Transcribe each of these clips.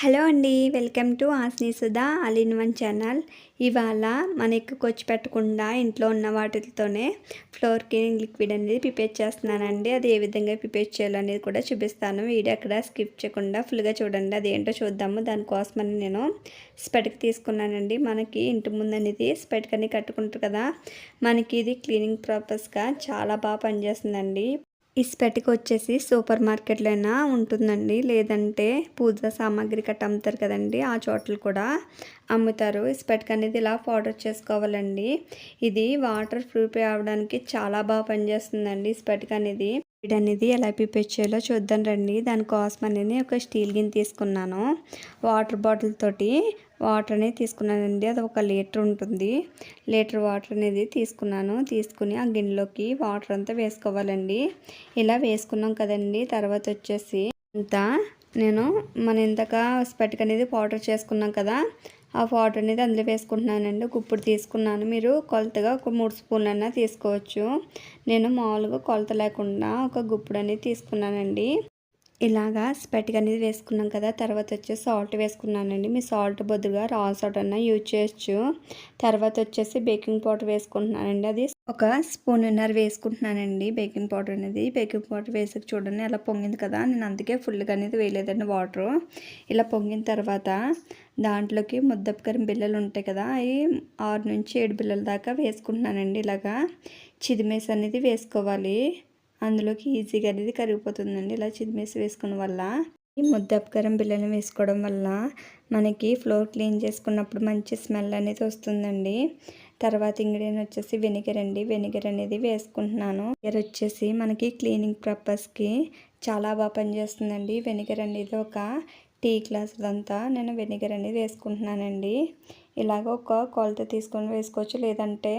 Hello అండి. Welcome to Asni Sudha all in one channel. ఇవాళ మనకి ఖర్చు పెట్టకుండా ఇంట్లో ఉన్న వాటితోనే ఫ్లోర్ క్లీనింగ్ లిక్విడ్ అనేది ప్రిపేర్ చేస్తున్నానండి. అది ఏ విధంగా ప్రిపేర్ చేయాలనేది కూడా చూపిస్తాను. వీడియో అక్కడ స్కిప్ చేయకుండా ఫుల్గా చూడండి. అది ఏంటో చూద్దాము. దానికోసమని నేను స్పటిక తీసుకున్నానండి. మనకి ఇంటి ముందు అనేది స్పటిక అని కట్టుకుంటారు కదా, మనకి ఇది క్లీనింగ్ పర్పస్గా చాలా బాగా పనిచేస్తుందండి. ఈ స్పెటిక్ వచ్చేసి సూపర్ మార్కెట్లో అయినా ఉంటుందండి, లేదంటే పూజ సామాగ్రి కట్ట అమ్ముతారు కదండి, ఆ చోట్ల కూడా అమ్ముతారు. ఈ స్పెటిక్ అనేది ఇలా పౌడర్ చేసుకోవాలండి. ఇది వాటర్ ప్రూఫ్ అవ్వడానికి చాలా బాగా పనిచేస్తుందండి. స్పెటిక్ అనేది ఎలా ప్రిపేర్ చేయాలో చూద్దాం రండి. దానికోసం అనేది ఒక స్టీల్ గిన్నె తీసుకున్నాను. వాటర్ బాటిల్ తోటి వాటర్ అనేది తీసుకున్నానండి. అది 1 లీటర్ ఉంటుంది. లీటర్ వాటర్ అనేది తీసుకుని ఆ గిన్నెలోకి వాటర్ అంతా వేసుకోవాలండి. ఇలా వేసుకున్నాం కదండి. తర్వాత వచ్చేసి ఇంతక స్పటిక్ అనేది పౌడర్ చేసుకున్నాం కదా, ఆ పౌడర్ అనేది అందులో వేసుకుంటున్నానండి. గుప్పుడు తీసుకున్నాను. మీరు కొలతగా ఒక 3 స్పూన్లన్నా తీసుకోవచ్చు. నేను మామూలుగా కొలత లేకుండా ఒక గుప్పుడు అనేది తీసుకున్నానండి. ఇలాగా స్పెటిక్ అనేది వేసుకున్నాం కదా, తర్వాత వచ్చేసి సాల్ట్ వేసుకున్నానండి. మీ సాల్ట్ బదులుగా రా సాల్ట్ అన్నా యూజ్ చేయొచ్చు. తర్వాత వచ్చేసి బేకింగ్ పౌడర్ వేసుకుంటున్నానండి. అది 1 స్పూన్నర వేసుకుంటున్నానండి. బేకింగ్ పౌడర్ అనేది వేసి చూడండి అలా పొంగింది కదా, నేను అందుకే ఫుల్గా అనేది వేయలేదండి వాటరు. ఇలా పొంగిన తర్వాత దాంట్లోకి ముద్దపకరం బిళ్ళలు ఉంటాయి కదా, అవి 6 నుంచి 7 బిళ్ళల దాకా వేసుకుంటున్నానండి. ఇలాగా చిదిమేసి అనేది వేసుకోవాలి. అందులోకి ఈజీగా అనేది కరిగిపోతుందండి. ఇలా చిదిమేసి వేసుకున్న వల్ల, ఈ ముద్దపకారం బిళ్ళని వేసుకోవడం వల్ల మనకి ఫ్లోర్ క్లీన్ చేసుకున్నప్పుడు మంచి స్మెల్ అనేది వస్తుందండి. తర్వాత ఇంగ్రీడియంట్ వచ్చేసి వెనిగర్ అండి. వెనిగర్ అనేది వేసుకుంటున్నాను. వెనిగర్ వచ్చేసి మనకి క్లీనింగ్ పర్పస్కి చాలా బాగా పనిచేస్తుందండి. వెనిగర్ అనేది ఒక టీ గ్లాస్ అంతా నేను వెనిగర్ అనేది వేసుకుంటున్నానండి. ఇలాగ ఒక కొలత తీసుకొని వేసుకోవచ్చు, లేదంటే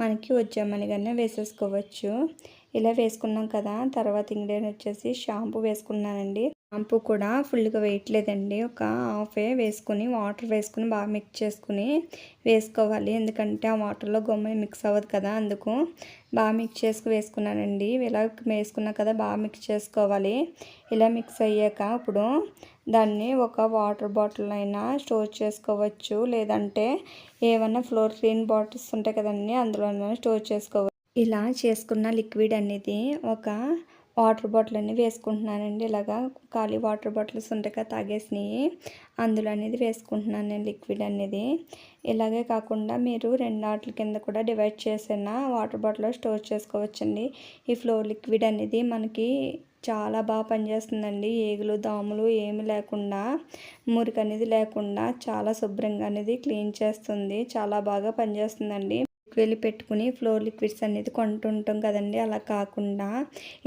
మనకి వచ్చామని కానీ వేసేసుకోవచ్చు. ఇలా వేసుకున్నాం కదా, తర్వాత ఇంగ్రీడియంట్ వచ్చేసి షాంపూ వేసుకున్నానండి. షాంపూ కూడా ఫుల్గా వేయట్లేదండి, ఒక హాఫే వేసుకుని వాటర్ వేసుకుని బాగా మిక్స్ చేసుకుని వేసుకోవాలి. ఎందుకంటే ఆ వాటర్లో గమ్ముని మిక్స్ అవ్వదు కదా, అందుకు బాగా మిక్స్ చేసుకుని వేసుకున్నానండి. ఇలా వేసుకున్నా కదా, బాగా మిక్స్ చేసుకోవాలి. ఇలా మిక్స్ అయ్యాక ఇప్పుడు దాన్ని ఒక వాటర్ బాటిల్ అయినా స్టోర్ చేసుకోవచ్చు, లేదంటే ఏమన్నా ఫ్లోర్ క్లీన్ బాటిల్స్ ఉంటాయి కదండి, అందులో స్టోర్ చేసుకోవచ్చు. ఇలా చేసుకున్న లిక్విడ్ అనేది ఒక వాటర్ బాటిల్ అనేది వేసుకుంటున్నానండి. ఇలాగా ఖాళీ వాటర్ బాటిల్స్ ఉంటాయి కదా తాగేసినవి, అందులో అనేది వేసుకుంటున్నాను నేను లిక్విడ్ అనేది. ఇలాగే కాకుండా మీరు 2 వాటిల కింద కూడా డివైడ్ చేసిన వాటర్ బాటిల్లో స్టోర్ చేసుకోవచ్చండి. ఈ ఫ్లోర్ లిక్విడ్ అనేది మనకి చాలా బాగా పనిచేస్తుందండి. ఏగులు దోమలు ఏమి లేకుండా, మురికి అనేది లేకుండా చాలా శుభ్రంగా అనేది క్లీన్ చేస్తుంది. చాలా బాగా పనిచేస్తుందండి. వెళ్ళి పెట్టుకుని ఫ్లోర్ లిక్విడ్స్ అనేది కొంటుంటాం కదండి, అలా కాకుండా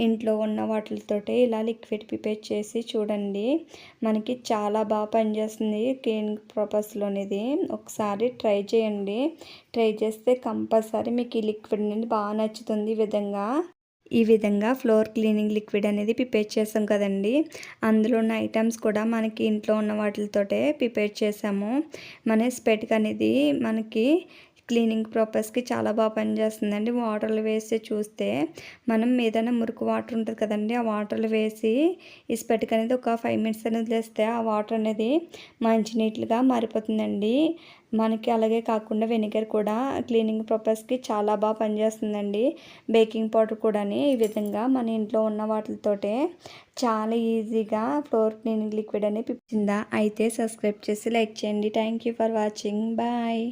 ఇంట్లో ఉన్న వాటితోటే ఇలా లిక్విడ్ ప్రిపేర్ చేసి చూడండి. మనకి చాలా బాగా పనిచేస్తుంది క్లీనింగ్ పర్పస్లోనిది. ఒకసారి ట్రై చేయండి. ట్రై చేస్తే కంపల్సరీ మీకు ఈ లిక్విడ్ అనేది బాగా నచ్చుతుంది. ఈ విధంగా ఫ్లోర్ క్లీనింగ్ లిక్విడ్ అనేది ప్రిపేర్ చేసాం కదండి, అందులో ఉన్న ఐటమ్స్ కూడా మనకి ఇంట్లో ఉన్న వాటితోటే ప్రిపేర్ చేసాము. మన స్పెటిక్ అనేది మనకి క్లీనింగ్ పర్పస్కి చాలా బాగా పనిచేస్తుందండి. వాటర్లు వేసి చూస్తే మనం ఏదైనా మురికి వాటర్ ఉంటుంది కదండి, ఆ వాటర్లు వేసి ఈ స్పెటిక్ అనేది ఒక 5 మినిట్స్ అనేది వేస్తే ఆ వాటర్ అనేది మంచినీటిగా మారిపోతుందండి. మనకి అలాగే కాకుండా వెనిగర్ కూడా క్లీనింగ్ పర్పస్కి చాలా బాగా పనిచేస్తుందండి. బేకింగ్ పౌడర్ కూడా ఈ విధంగా మన ఇంట్లో ఉన్న వాటితోటే చాలా ఈజీగా ఫ్లోర్ క్లీనింగ్ లిక్విడ్ అనేది పిచ్చిందా. అయితే సబ్స్క్రైబ్ చేసి లైక్ చేయండి. Thank you for watching. Bye.